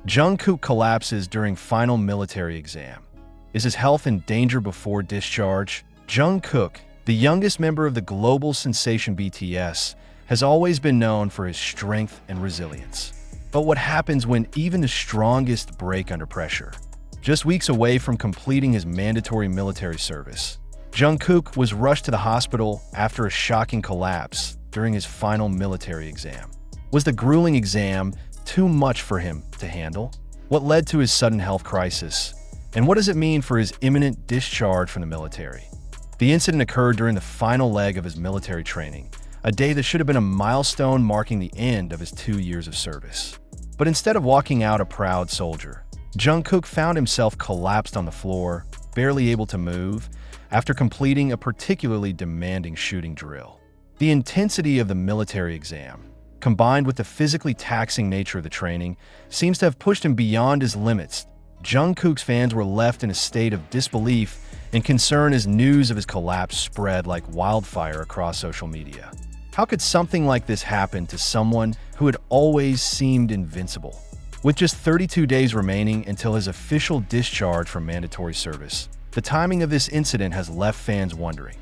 Jungkook collapses during final military exam. Is his health in danger before discharge? Jungkook, the youngest member of the global sensation BTS, has always been known for his strength and resilience. But what happens when even the strongest break under pressure? Just weeks away from completing his mandatory military service, Jungkook was rushed to the hospital after a shocking collapse during his final military exam. Was the grueling exam too much for him to handle? What led to his sudden health crisis? And what does it mean for his imminent discharge from the military? The incident occurred during the final leg of his military training, a day that should have been a milestone marking the end of his 2 years of service. But instead of walking out a proud soldier, Jungkook found himself collapsed on the floor, barely able to move, after completing a particularly demanding shooting drill. The intensity of the military exam, combined with the physically taxing nature of the training, seems to have pushed him beyond his limits. Jungkook's fans were left in a state of disbelief and concern as news of his collapse spread like wildfire across social media. How could something like this happen to someone who had always seemed invincible? With just 32 days remaining until his official discharge from mandatory service, the timing of this incident has left fans wondering.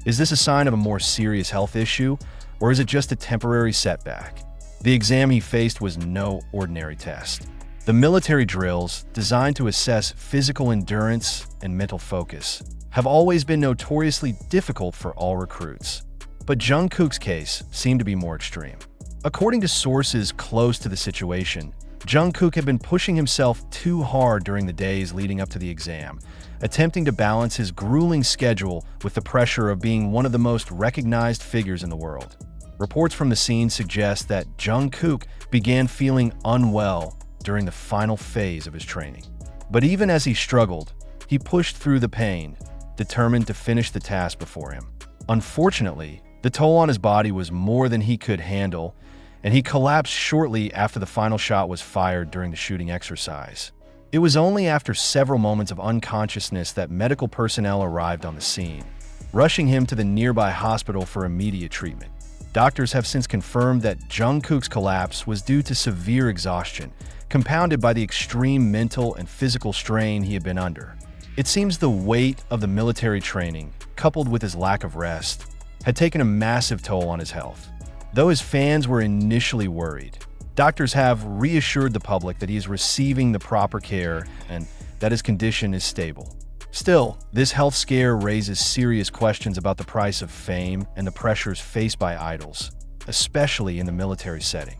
Is this a sign of a more serious health issue, or is it just a temporary setback? The exam he faced was no ordinary test. The military drills, designed to assess physical endurance and mental focus, have always been notoriously difficult for all recruits. But Jungkook's case seemed to be more extreme. According to sources close to the situation, Jungkook had been pushing himself too hard during the days leading up to the exam, attempting to balance his grueling schedule with the pressure of being one of the most recognized figures in the world. Reports from the scene suggest that Jungkook began feeling unwell during the final phase of his training. But even as he struggled, he pushed through the pain, determined to finish the task before him. Unfortunately, the toll on his body was more than he could handle, and he collapsed shortly after the final shot was fired during the shooting exercise. It was only after several moments of unconsciousness that medical personnel arrived on the scene, rushing him to the nearby hospital for immediate treatment. Doctors have since confirmed that Jungkook's collapse was due to severe exhaustion, compounded by the extreme mental and physical strain he had been under. It seems the weight of the military training, coupled with his lack of rest, had taken a massive toll on his health. Though his fans were initially worried, doctors have reassured the public that he is receiving the proper care and that his condition is stable. Still, this health scare raises serious questions about the price of fame and the pressures faced by idols, especially in the military setting.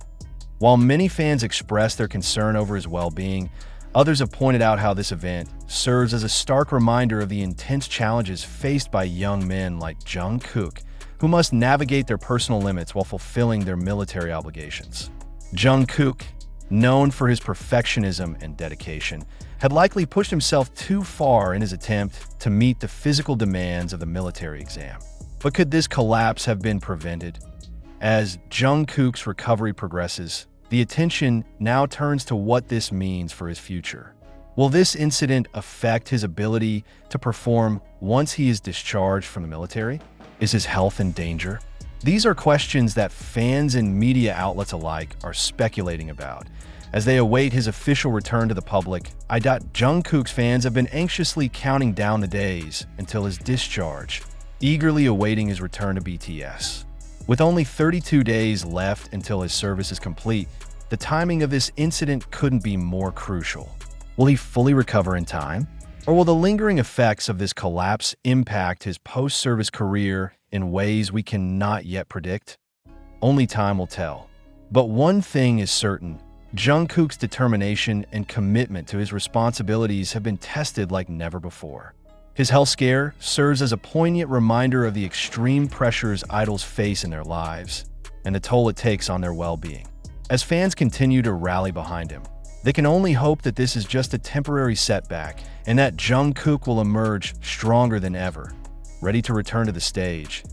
While many fans express their concern over his well-being, others have pointed out how this event serves as a stark reminder of the intense challenges faced by young men like Jungkook, who must navigate their personal limits while fulfilling their military obligations. Jungkook, known for his perfectionism and dedication, had likely pushed himself too far in his attempt to meet the physical demands of the military exam. But could this collapse have been prevented? As Jungkook's recovery progresses, the attention now turns to what this means for his future. Will this incident affect his ability to perform once he is discharged from the military? Is his health in danger? These are questions that fans and media outlets alike are speculating about. As they await his official return to the public, Jungkook's fans have been anxiously counting down the days until his discharge, eagerly awaiting his return to BTS. With only 32 days left until his service is complete, the timing of this incident couldn't be more crucial. Will he fully recover in time? Or will the lingering effects of this collapse impact his post-service career in ways we cannot yet predict? Only time will tell. But one thing is certain: Jungkook's determination and commitment to his responsibilities have been tested like never before. His health scare serves as a poignant reminder of the extreme pressures idols face in their lives and the toll it takes on their well-being. As fans continue to rally behind him, they can only hope that this is just a temporary setback and that Jungkook will emerge stronger than ever, ready to return to the stage.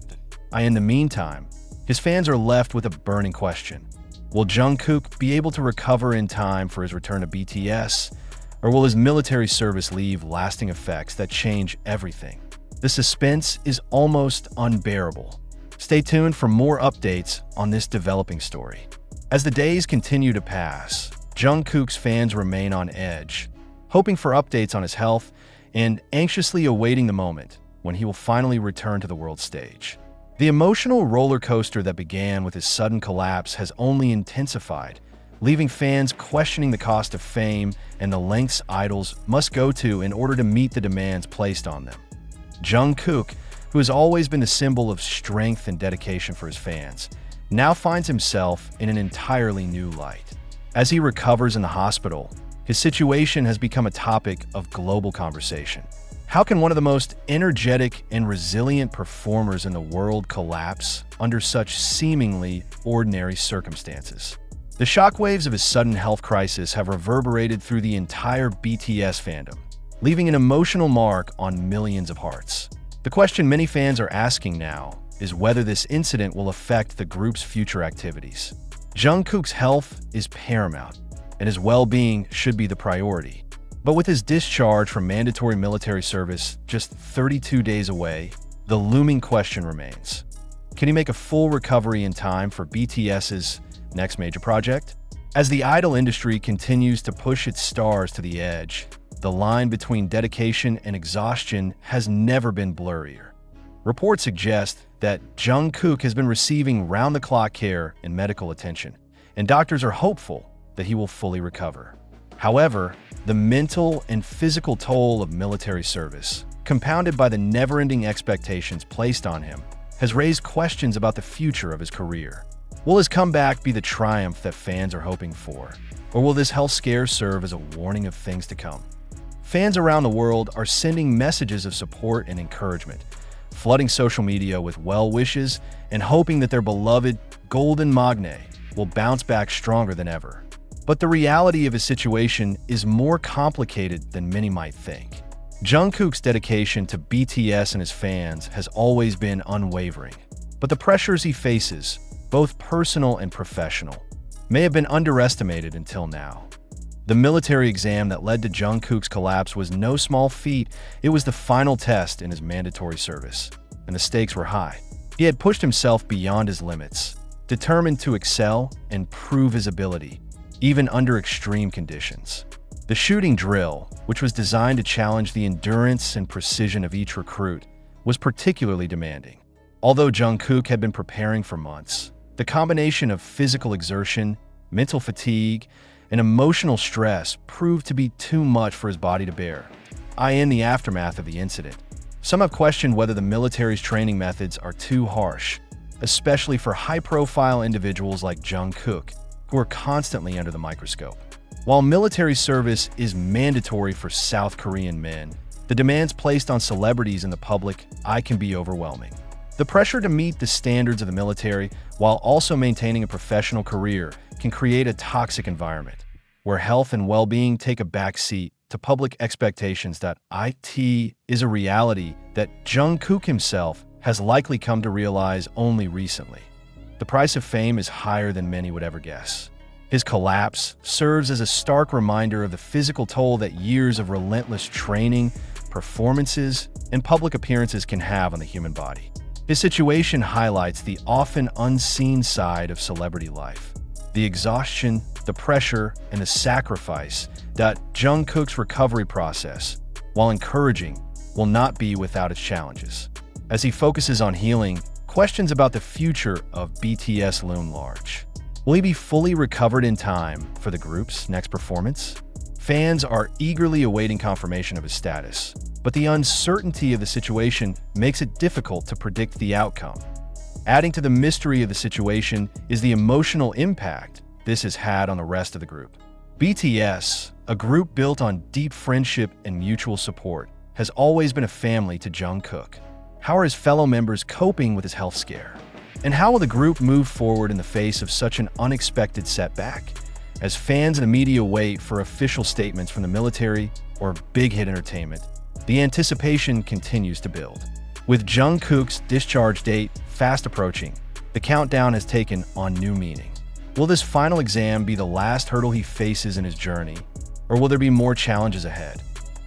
In the meantime, his fans are left with a burning question. Will Jungkook be able to recover in time for his return to BTS, or will his military service leave lasting effects that change everything? The suspense is almost unbearable. Stay tuned for more updates on this developing story. As the days continue to pass, Jungkook's fans remain on edge, hoping for updates on his health and anxiously awaiting the moment when he will finally return to the world stage. The emotional roller coaster that began with his sudden collapse has only intensified, leaving fans questioning the cost of fame and the lengths idols must go to in order to meet the demands placed on them. Jungkook, who has always been a symbol of strength and dedication for his fans, now finds himself in an entirely new light. As he recovers in the hospital, his situation has become a topic of global conversation. How can one of the most energetic and resilient performers in the world collapse under such seemingly ordinary circumstances? The shockwaves of his sudden health crisis have reverberated through the entire BTS fandom, leaving an emotional mark on millions of hearts. The question many fans are asking now is whether this incident will affect the group's future activities. Jungkook's health is paramount, and his well-being should be the priority. But with his discharge from mandatory military service just 32 days away, the looming question remains. Can he make a full recovery in time for BTS's next major project? As the idol industry continues to push its stars to the edge, the line between dedication and exhaustion has never been blurrier. Reports suggest that Jungkook has been receiving round-the-clock care and medical attention, and doctors are hopeful that he will fully recover. However, the mental and physical toll of military service, compounded by the never-ending expectations placed on him, has raised questions about the future of his career. Will his comeback be the triumph that fans are hoping for, or will this health scare serve as a warning of things to come? Fans around the world are sending messages of support and encouragement, flooding social media with well wishes and hoping that their beloved Golden Magne will bounce back stronger than ever. But the reality of his situation is more complicated than many might think. Jungkook's dedication to BTS and his fans has always been unwavering, but the pressures he faces, both personal and professional, may have been underestimated until now. The military exam that led to Jungkook's collapse was no small feat. It was the final test in his mandatory service, and the stakes were high. He had pushed himself beyond his limits, determined to excel and prove his ability, even under extreme conditions. The shooting drill, which was designed to challenge the endurance and precision of each recruit, was particularly demanding. Although Jungkook had been preparing for months, the combination of physical exertion, mental fatigue, and emotional stress proved to be too much for his body to bear. In the aftermath of the incident, some have questioned whether the military's training methods are too harsh, especially for high-profile individuals like Jungkook, who are constantly under the microscope. While military service is mandatory for South Korean men, the demands placed on celebrities in the public eye can be overwhelming. The pressure to meet the standards of the military while also maintaining a professional career can create a toxic environment, where health and well-being take a backseat to public expectations. It is a reality that Jungkook himself has likely come to realize only recently. The price of fame is higher than many would ever guess. His collapse serves as a stark reminder of the physical toll that years of relentless training, performances, and public appearances can have on the human body. His situation highlights the often unseen side of celebrity life. The exhaustion, the pressure, and the sacrifice that Jungkook's recovery process, while encouraging, will not be without its challenges. As he focuses on healing, questions about the future of BTS loom large. Will he be fully recovered in time for the group's next performance? Fans are eagerly awaiting confirmation of his status, but the uncertainty of the situation makes it difficult to predict the outcome. Adding to the mystery of the situation is the emotional impact this has had on the rest of the group. BTS, a group built on deep friendship and mutual support, has always been a family to Jungkook. How are his fellow members coping with his health scare? And how will the group move forward in the face of such an unexpected setback? As fans and the media wait for official statements from the military or big hit entertainment, the anticipation continues to build. With Jungkook's discharge date fast approaching, the countdown has taken on new meaning. Will this final exam be the last hurdle he faces in his journey, or will there be more challenges ahead?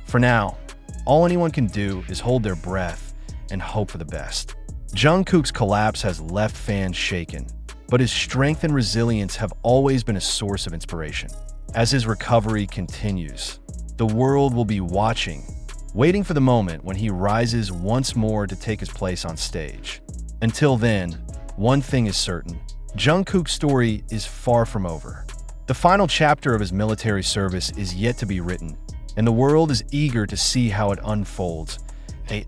For now, all anyone can do is hold their breath and hope for the best. Jungkook's collapse has left fans shaken, but his strength and resilience have always been a source of inspiration. as his recovery continues. The world will be watching, waiting for the moment when he rises once more to take his place on stage. Until then, one thing is certain: Jungkook's story is far from over. The final chapter of his military service is yet to be written, and the world is eager to see how it unfolds.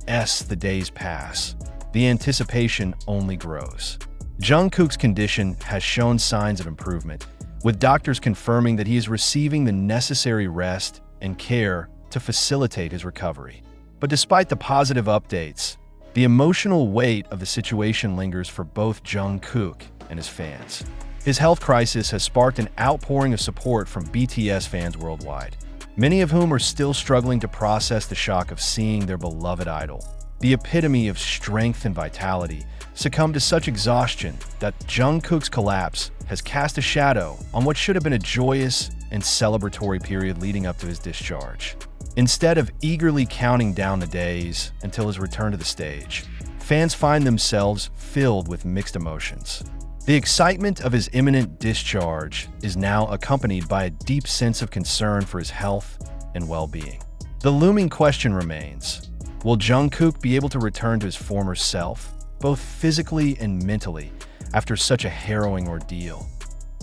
As the days pass, the anticipation only grows. Jungkook's condition has shown signs of improvement, with doctors confirming that he is receiving the necessary rest and care to facilitate his recovery. But despite the positive updates, the emotional weight of the situation lingers for both Jungkook and his fans. His health crisis has sparked an outpouring of support from BTS fans worldwide, many of whom are still struggling to process the shock of seeing their beloved idol, the epitome of strength and vitality, succumb to such exhaustion that Jungkook's collapse has cast a shadow on what should have been a joyous and celebratory period leading up to his discharge. Instead of eagerly counting down the days until his return to the stage, fans find themselves filled with mixed emotions. The excitement of his imminent discharge is now accompanied by a deep sense of concern for his health and well-being. The looming question remains: will Jungkook be able to return to his former self, both physically and mentally, after such a harrowing ordeal?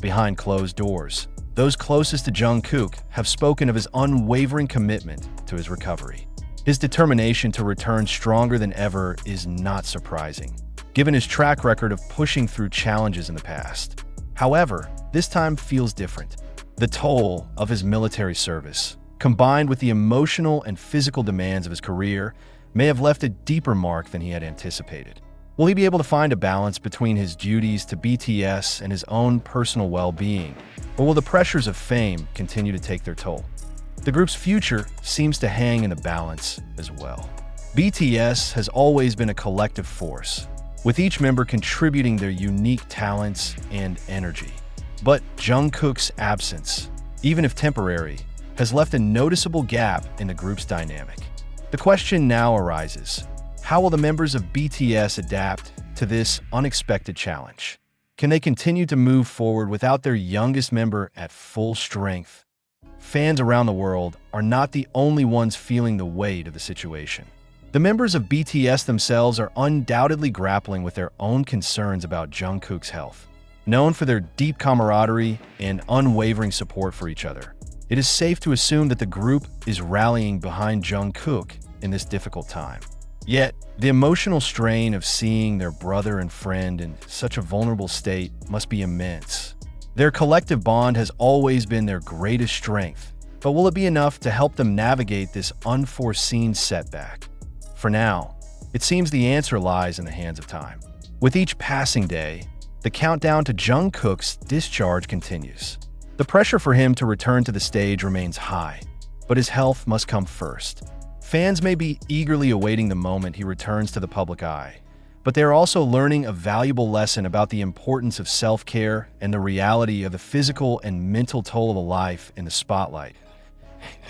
Behind closed doors, those closest to Jungkook have spoken of his unwavering commitment to his recovery. His determination to return stronger than ever is not surprising, given his track record of pushing through challenges in the past. However, this time feels different. The toll of his military service, combined with the emotional and physical demands of his career, may have left a deeper mark than he had anticipated. Will he be able to find a balance between his duties to BTS and his own personal well-being, or will the pressures of fame continue to take their toll? The group's future seems to hang in the balance as well. BTS has always been a collective force, with each member contributing their unique talents and energy. But Jungkook's absence, even if temporary, has left a noticeable gap in the group's dynamic. The question now arises: how will the members of BTS adapt to this unexpected challenge? Can they continue to move forward without their youngest member at full strength? Fans around the world are not the only ones feeling the weight of the situation. The members of BTS themselves are undoubtedly grappling with their own concerns about Jungkook's health. Known for their deep camaraderie and unwavering support for each other, it is safe to assume that the group is rallying behind Jungkook in this difficult time. Yet, the emotional strain of seeing their brother and friend in such a vulnerable state must be immense. Their collective bond has always been their greatest strength, but will it be enough to help them navigate this unforeseen setback? For now, it seems the answer lies in the hands of time. With each passing day, the countdown to Jungkook's discharge continues. The pressure for him to return to the stage remains high, but his health must come first. Fans may be eagerly awaiting the moment he returns to the public eye, but they are also learning a valuable lesson about the importance of self-care and the reality of the physical and mental toll of a life in the spotlight.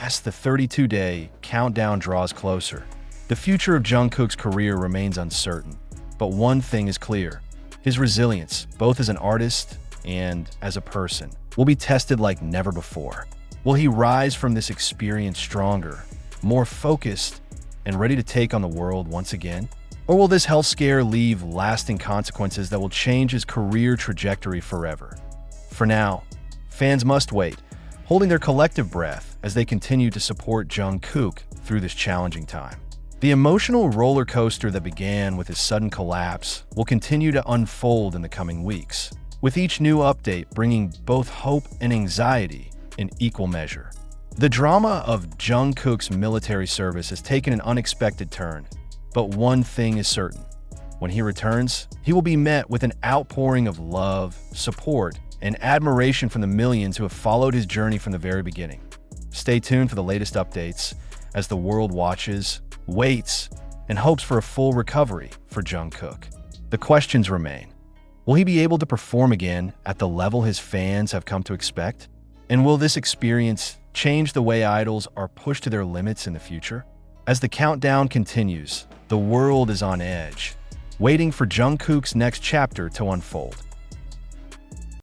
As the 32-day countdown draws closer, the future of Jungkook's career remains uncertain, but one thing is clear: his resilience, both as an artist and as a person, will be tested like never before. Will he rise from this experience stronger, more focused, and ready to take on the world once again? Or will this health scare leave lasting consequences that will change his career trajectory forever? For now, fans must wait, holding their collective breath as they continue to support Jungkook through this challenging time. The emotional roller coaster that began with his sudden collapse will continue to unfold in the coming weeks, with each new update bringing both hope and anxiety in equal measure. The drama of Jungkook's military service has taken an unexpected turn, but one thing is certain: when he returns, he will be met with an outpouring of love, support, and admiration from the millions who have followed his journey from the very beginning. Stay tuned for the latest updates as the world watches, waits, and hopes for a full recovery for Jungkook. The questions remain: will he be able to perform again at the level his fans have come to expect? And will this experience change the way idols are pushed to their limits in the future? As the countdown continues, the world is on edge, waiting for Jungkook's next chapter to unfold.